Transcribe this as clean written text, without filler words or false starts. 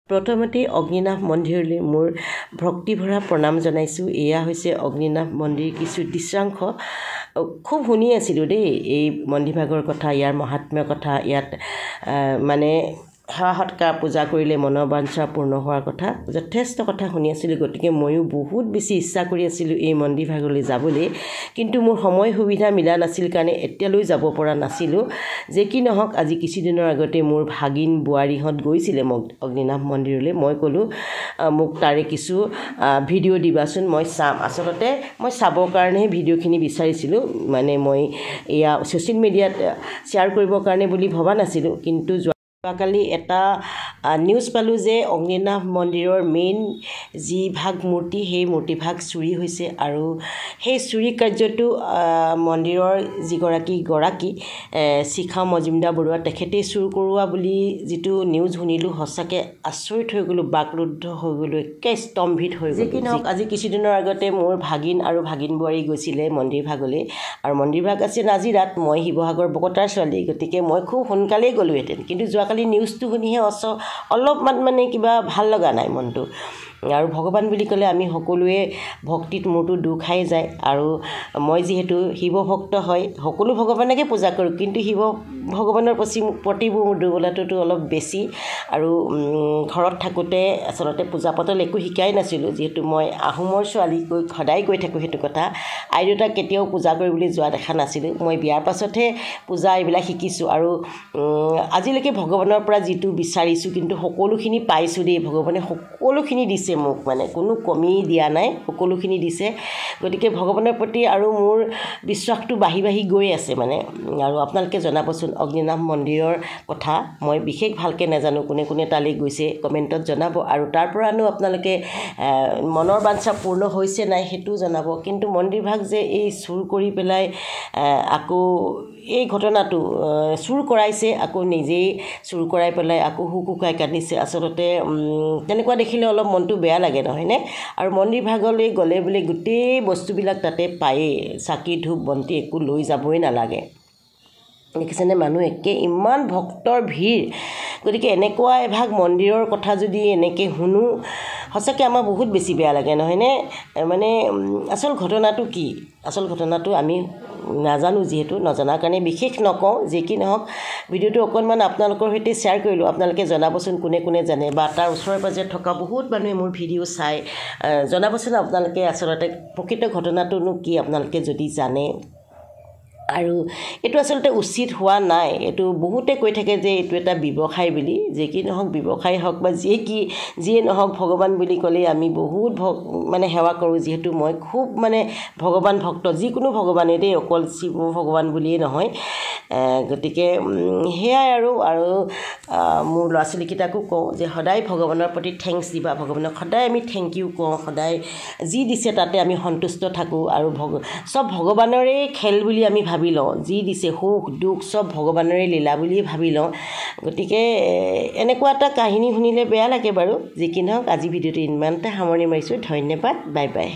প্ৰথমতে অগ্নিনাভ মন্দিৰলৈ মোৰ ভক্তিভৰা প্ৰণাম জনাইছোঁ। এয়া হৈছে অগ্নিনাভ মন্দিৰ কিছু দৃশ্যাংশ। খুব শুনি আছিলোঁ দেই এই মন্দিৰভাগৰ কথা, ইয়াৰ মহাত্ম্যৰ কথা, ইয়াত মানে সেৱা সৎকাৰ পূজা কৰিলে মনৰ বাঞ্ছা পূৰ্ণ হোৱাৰ কথা, যথেষ্ট কথা শুনি আছিলোঁ। গতিকে ময়ো বহুত বেছি ইচ্ছা কৰি আছিলোঁ এই মন্দিৰভাগলৈ যাবলৈ, কিন্তু মোৰ সময় সুবিধা মিলা নাছিল কাৰণে এতিয়ালৈ যাব পৰা নাছিলোঁ। যে কি নহওক, আজি কিছুদিনৰ আগতে মোৰ ভাগিন বোৱাৰীহঁত গৈছিলে অগ্নিনাভ মন্দিৰলৈ। মই ক'লোঁ মোক তাৰে কিছু ভিডিঅ' দিবাচোন, মই চাম। আচলতে মই চাবৰ কাৰণেহে ভিডিঅ'খিনি বিচাৰিছিলোঁ, মানে মই এয়া ছ'চিয়েল মিডিয়াত শ্বেয়াৰ কৰিবৰ কাৰণে বুলি ভবা নাছিলোঁ। কিন্তু যোৱাকালি এটা নিউজ পালোঁ যে অগ্নিনাভ মন্দিৰৰ মেইন যি ভাগ মূৰ্তি, সেই মূৰ্তিভাগ চুৰি হৈছে। আৰু সেই চুৰি কাৰ্যটো মন্দিৰৰ গৰাকী শিখা মজুমদাৰ বৰুৱা, তেখেতেই চুৰ কৰোৱা বুলি যিটো নিউজ শুনিলোঁ, সঁচাকৈ আচৰিত হৈ গ'লোঁ, বাকৰুদ্ধ হৈ গ'লোঁ, একে স্তম্ভিত হৈ গ'লোঁ। কি নহওক, আজি কিছুদিনৰ আগতে মোৰ ভাগিন আৰু ভাগিন বোৱাৰী গৈছিলে মন্দিৰভাগলৈ, আৰু মন্দিৰভাগ আছে নাজিৰাত। মই শিৱসাগৰ বকতাৰ ছোৱালী, গতিকে মই খুব সোনকালেই গ'লোহেঁতেন, কিন্তু যোৱাকালি নিউজটো শুনিহে অলপমান মানে কিবা ভাল লগা নাই মনটো। আৰু ভগৱান বুলি ক'লে আমি সকলোৱে ভক্তিত মোৰতো দুখ খাই যায়। আৰু মই যিহেতু শিৱ ভক্ত হয়, সকলো ভগৱানকে পূজা কৰোঁ, কিন্তু শিৱ ভগৱানৰ প্ৰতি মোৰ দুৰ্বলতাটো অলপ বেছি। আৰু ঘৰত থাকোঁতে আচলতে পূজা পাতল একো শিকাই নাছিলোঁ, যিহেতু মই আহোমৰ ছোৱালী, সদায় কৈ থাকোঁ সেইটো কথা। আই দেউতাক কেতিয়াও পূজা কৰিবলৈ যোৱা দেখা নাছিলোঁ। মই বিয়াৰ পাছতহে পূজা এইবিলাক শিকিছোঁ। আৰু আজিলৈকে ভগৱানৰ পৰা যিটো বিচাৰিছোঁ, কিন্তু সকলোখিনি পাইছোঁ দেই। ভগৱানে সকলোখিনি দিছে মোক, মানে কোনো কমি দিয়া নাই, সকলোখিনি দিছে। গতিকে ভগৱানৰ প্ৰতি আৰু মোৰ বিশ্বাসটো বাঢ়ি বাঢ়ি গৈ আছে মানে। আৰু আপোনালোকে জনাবচোন অগ্নিনাভ মন্দিৰৰ কথা, মই বিশেষ ভালকৈ নাজানো, কোনে কোনে তালৈ গৈছে কমেণ্টত জনাব। আৰু তাৰ পৰানো আপোনালোকে মনৰ বাঞ্ছা পূৰ্ণ হৈছে নাই সেইটোও জনাব। কিন্তু মন্দিৰভাগ যে এই চুৰ কৰি পেলাই আকৌ এই ঘটনাটো চুৰ কৰাইছে, আকৌ নিজেই চুৰ কৰাই পেলাই আকৌ হুকুকাই কান্দিছে, আচলতে তেনেকুৱা দেখিলে অলপ মনটো বেয়া লাগে, নহয়নে? আৰু মন্দিৰভাগলৈ গ'লে বোলে গোটেই বস্তুবিলাক তাতে পায়েই, চাকি ধূপ বন্তি একো লৈ যাবই নালাগে। দেখিছেনে মানুহ একে ইমান ভক্তৰ ভিৰ। গতিকে এনেকুৱা এভাগ মন্দিৰৰ কথা যদি এনেকৈ শুনো, সঁচাকৈ আমাৰ বহুত বেছি বেয়া লাগে, নহয়নে? মানে আচল ঘটনাটো কি? আচল ঘটনাটো আমি নাজানো, যিহেতু নজনাৰ কাৰণে বিশেষ নকওঁ। যি কি নহওক, ভিডিঅ'টো অকণমান আপোনালোকৰ সৈতে শ্বেয়াৰ কৰিলোঁ। আপোনালোকে জনাবচোন কোনে কোনে জানে, বা তাৰ ওচৰে পাজৰে থকা বহুত মানুহে মোৰ ভিডিঅ' চাই, জনাবচোন আপোনালোকে আচলতে প্ৰকৃত ঘটনাটোনো কি, আপোনালোকে যদি জানে। আৰু এইটো আচলতে উচিত হোৱা নাই। এইটো বহুতে কৈ থাকে যে এইটো এটা ব্যৱসায় বুলি। যে কি নহওক, ব্যৱসায় হওক বা যিয়ে নহওক, ভগৱান বুলি ক'লেই আমি বহুত মানে সেৱা কৰোঁ। যিহেতু মই খুব মানে ভগৱান ভক্ত, যিকোনো ভগৱানেই দেই, অকল শিৱ ভগৱান বুলিয়েই নহয়। গতিকে সেয়াই আৰু মোৰ ল'ৰা ছোৱালীকেইটাকো কওঁ যে সদায় ভগৱানৰ প্ৰতি থেংকছ দিবা। ভগৱানক সদায় আমি থেংক ইউ কওঁ, সদায় যি দিছে তাতে আমি সন্তুষ্ট থাকোঁ। আৰু চব ভগৱানৰে খেল বুলি আমি ভাবি লওঁ, যি দিছে সুখ দুখ চব ভগৱানৰে লীলা বুলিয়ে ভাবি লওঁ। গতিকে এনেকুৱা এটা কাহিনী শুনিলে বেয়া লাগে বাৰু। যি কি নহওক, আজি ভিডিঅ'টো ইমানতে সামৰণি মাৰিছোঁ। ধন্যবাদ, বাই বাই।